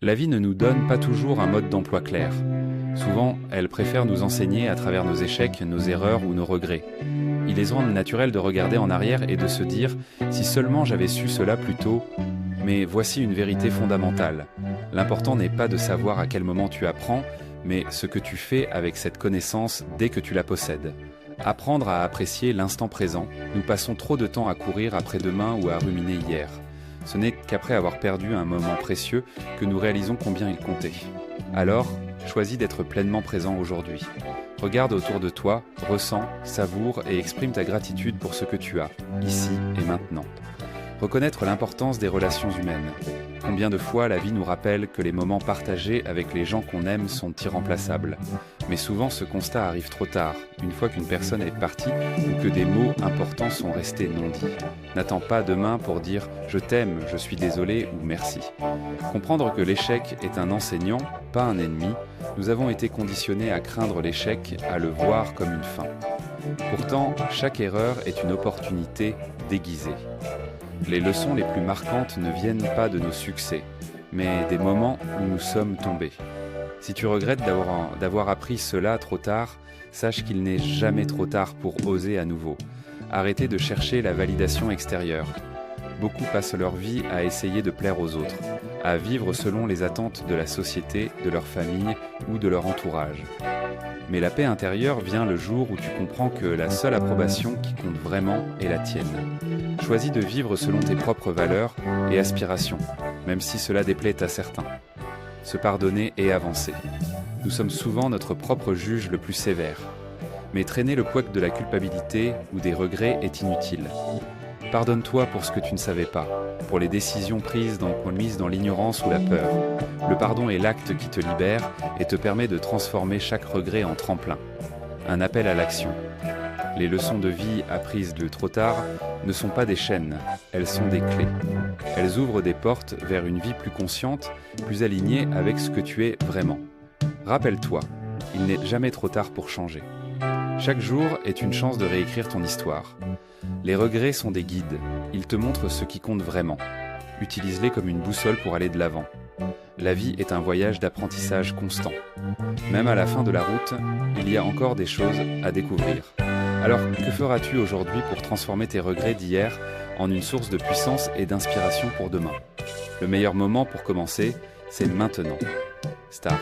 La vie ne nous donne pas toujours un mode d'emploi clair. Souvent, elle préfère nous enseigner à travers nos échecs, nos erreurs ou nos regrets. Il est naturel de regarder en arrière et de se dire « si seulement j'avais su cela plus tôt ». Mais voici une vérité fondamentale. L'important n'est pas de savoir à quel moment tu apprends, mais ce que tu fais avec cette connaissance dès que tu la possèdes. Apprendre à apprécier l'instant présent, nous passons trop de temps à courir après demain ou à ruminer hier. Ce n'est qu'après avoir perdu un moment précieux que nous réalisons combien il comptait. Alors, choisis d'être pleinement présent aujourd'hui. Regarde autour de toi, ressens, savoure et exprime ta gratitude pour ce que tu as, ici et maintenant. Reconnaître l'importance des relations humaines. Combien de fois la vie nous rappelle que les moments partagés avec les gens qu'on aime sont irremplaçables. Mais souvent ce constat arrive trop tard, une fois qu'une personne est partie ou que des mots importants sont restés non dits. N'attends pas demain pour dire « je t'aime, je suis désolé » ou « merci ». Comprendre que l'échec est un enseignant, pas un ennemi, nous avons été conditionnés à craindre l'échec, à le voir comme une fin. Pourtant, chaque erreur est une opportunité déguisée. Les leçons les plus marquantes ne viennent pas de nos succès, mais des moments où nous sommes tombés. Si tu regrettes d'avoir appris cela trop tard, sache qu'il n'est jamais trop tard pour oser à nouveau. Arrêtez de chercher la validation extérieure. Beaucoup passent leur vie à essayer de plaire aux autres, à vivre selon les attentes de la société, de leur famille ou de leur entourage. Mais la paix intérieure vient le jour où tu comprends que la seule approbation qui compte vraiment est la tienne. Choisis de vivre selon tes propres valeurs et aspirations, même si cela déplaît à certains. Se pardonner et avancer. Nous sommes souvent notre propre juge le plus sévère. Mais traîner le poids de la culpabilité ou des regrets est inutile. Pardonne-toi pour ce que tu ne savais pas, pour les décisions prises dans l'ignorance ou la peur. Le pardon est l'acte qui te libère et te permet de transformer chaque regret en tremplin. Un appel à l'action. Les leçons de vie apprises de trop tard ne sont pas des chaînes, elles sont des clés. Elles ouvrent des portes vers une vie plus consciente, plus alignée avec ce que tu es vraiment. Rappelle-toi, il n'est jamais trop tard pour changer. Chaque jour est une chance de réécrire ton histoire. Les regrets sont des guides, ils te montrent ce qui compte vraiment. Utilise-les comme une boussole pour aller de l'avant. La vie est un voyage d'apprentissage constant. Même à la fin de la route, il y a encore des choses à découvrir. Alors, que feras-tu aujourd'hui pour transformer tes regrets d'hier en une source de puissance et d'inspiration pour demain ? Le meilleur moment pour commencer, c'est maintenant. Star.